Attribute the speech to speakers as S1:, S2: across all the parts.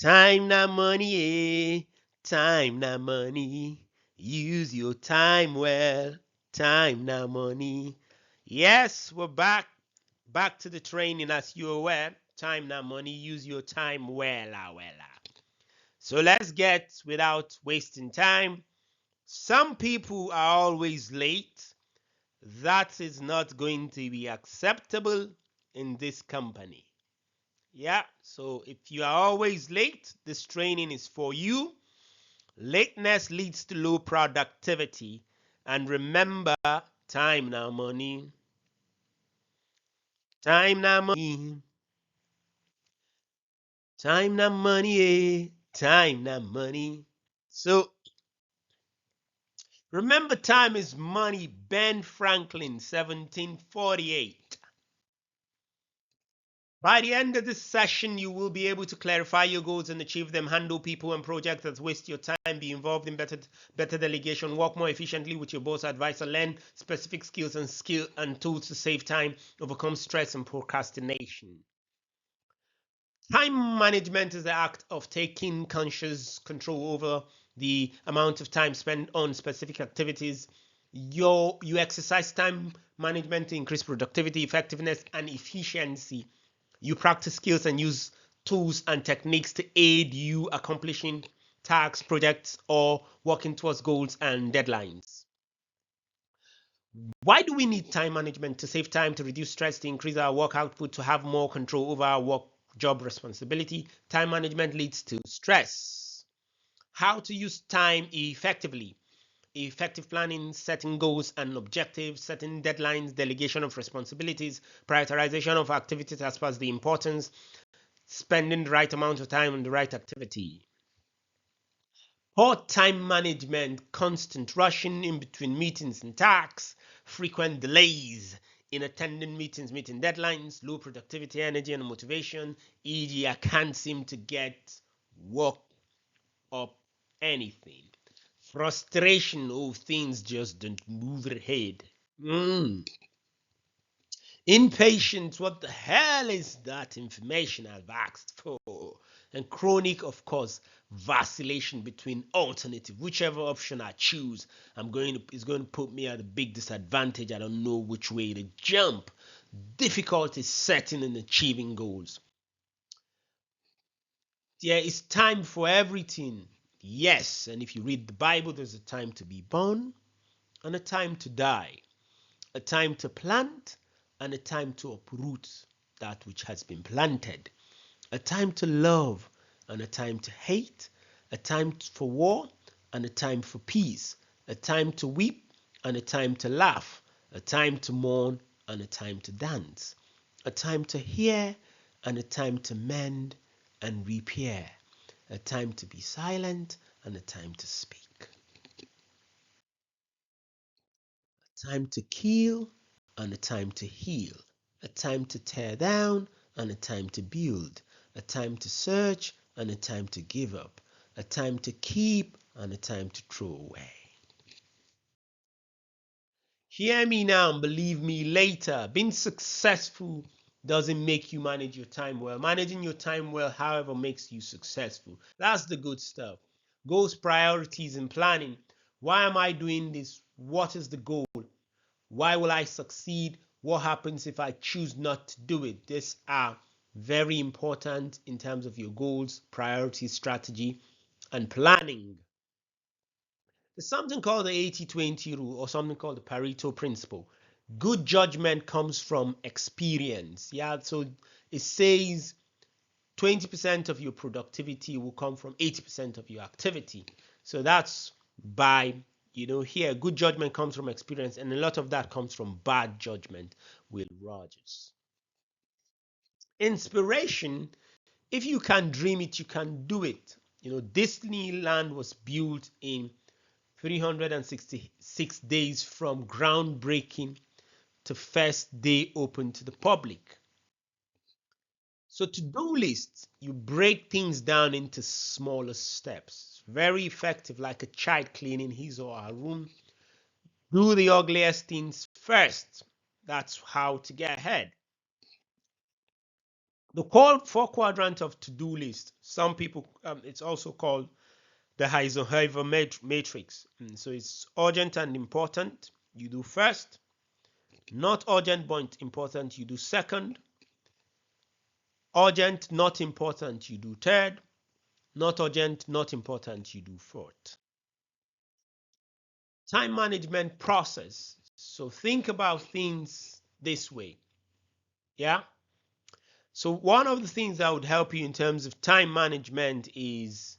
S1: Time na money, eh? Time na money. Use your time well. Time na money. Yes, we're back. Back to the training as you're aware. Time na money. Use your time well. So let's get without wasting time. Some people are always late. That is not going to be acceptable in this company. Yeah, so if you are always late, this training is for you. Lateness leads to low productivity. And remember, time now money. Time now money. Time now money. Time now money. So remember, time is money. Ben Franklin, 1748. By the end of this session, you will be able to clarify your goals and achieve them, handle people and projects that waste your time, be involved in better delegation, work more efficiently with your boss advisor, learn specific skills and tools to save time, overcome stress and procrastination. Time management is the act of taking conscious control over the amount of time spent on specific activities. You exercise time management to increase productivity, effectiveness, and efficiency. You practice skills and use tools and techniques to aid you accomplishing tasks, projects, or working towards goals and deadlines. Why do we need time management? To save time, to reduce stress, to increase our work output, to have more control over our work job responsibility. Time management leads to stress. How to use time effectively? Effective planning, setting goals and objectives, setting deadlines, delegation of responsibilities, prioritization of activities as per the importance, spending the right amount of time on the right activity. Poor time management, constant rushing in between meetings and tasks, frequent delays in attending meetings, meeting deadlines, low productivity, energy, and motivation, e.g., I can't seem to get work up anything. Frustration, oh, things just don't move ahead. Impatience, what the hell is that information I've asked for? And chronic, of course, vacillation between alternative, whichever option I choose, is going to put me at a big disadvantage. I don't know which way to jump. Difficulty setting and achieving goals. There is time for everything. Yes, and if you read the Bible, there's a time to be born and a time to die, a time to plant and a time to uproot that which has been planted, a time to love and a time to hate, a time for war and a time for peace, a time to weep and a time to laugh, a time to mourn and a time to dance, a time to hear and a time to mend and repair, a time to be silent and a time to speak, a time to kill and a time to heal, a time to tear down and a time to build, a time to search and a time to give up, a time to keep and a time to throw away. Hear me now and believe me later. Being successful doesn't make you manage your time well. Managing your time well, however, makes you successful. That's the good stuff. Goals, priorities, and planning. Why am I doing this? What is the goal? Why will I succeed? What happens if I choose not to do it? These are very important in terms of your goals, priorities, strategy, and planning. There's something called the 80-20 rule or something called the Pareto Principle. Good judgment comes from experience. Yeah, so it says 20% of your productivity will come from 80% of your activity. So that's by, here, good judgment comes from experience, and a lot of that comes from bad judgment. Will Rogers. Inspiration, if you can dream it, you can do it. Disneyland was built in 366 days from groundbreaking to first day open to the public. So to-do lists, you break things down into smaller steps. Very effective, like a child cleaning his or her room. Do the ugliest things first. That's how to get ahead. The call four quadrant of to-do list. Some people, it's also called the Eisenhower Matrix. So it's urgent and important, you do first. Not urgent but important, you do second. Urgent, not important, you do third. Not urgent, not important, you do fourth. Time management process. So think about things this way. Yeah. So one of the things that would help you in terms of time management is,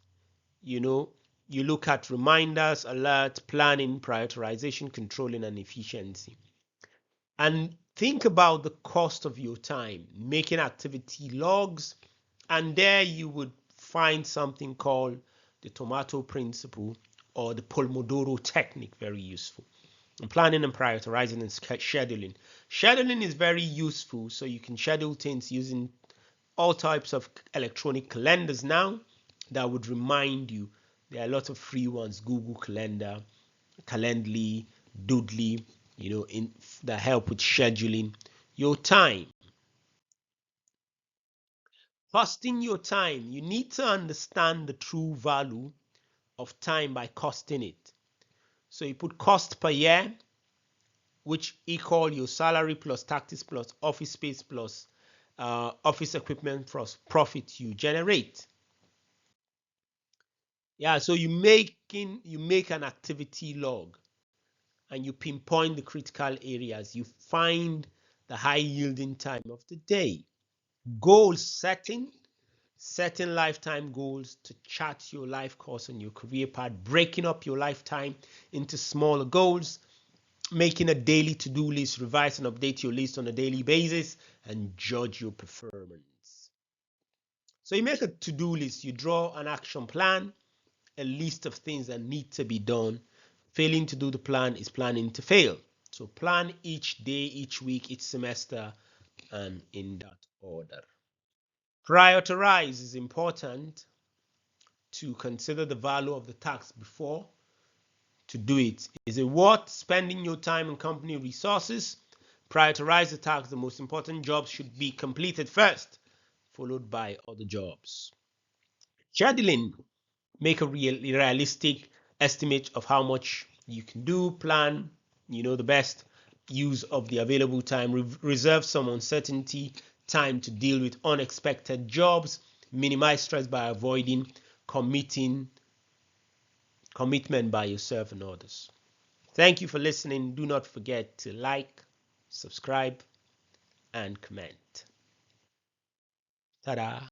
S1: you know, you look at reminders, alert, planning, prioritization, controlling, and efficiency. And think about the cost of your time, making activity logs, and there you would find something called the Pareto Principle or the Pomodoro technique, very useful. And planning and prioritizing and scheduling. Scheduling is very useful, so you can schedule things using all types of electronic calendars now that would remind you. There are lots of free ones, Google Calendar, Calendly, Doodly, that help with scheduling your time. Costing your time. You need to understand the true value of time by costing it. So you put cost per year, which equal your salary plus taxes plus office space plus office equipment plus profit you generate. Yeah, so you make an activity log and you pinpoint the critical areas. You find the high yielding time of the day. Goal setting lifetime goals to chart your life course and your career path, breaking up your lifetime into smaller goals, making a daily to-do list, revise and update your list on a daily basis, and judge your performance. So you make a to-do list, you draw an action plan, a list of things that need to be done. Failing to do the plan is planning to fail. So plan each day, each week, each semester, and in that order. Prioritize is important to consider the value of the task before to do it. Is it worth spending your time and company resources? Prioritize the tasks. The most important jobs should be completed first, followed by other jobs. Scheduling. Make a realistic estimate of how much you can do. Plan, the best use of the available time. Reserve some uncertainty time to deal with unexpected jobs. Minimize stress by avoiding commitment by yourself and others. Thank you for listening. Do not forget to like, subscribe, and comment. Ta-da!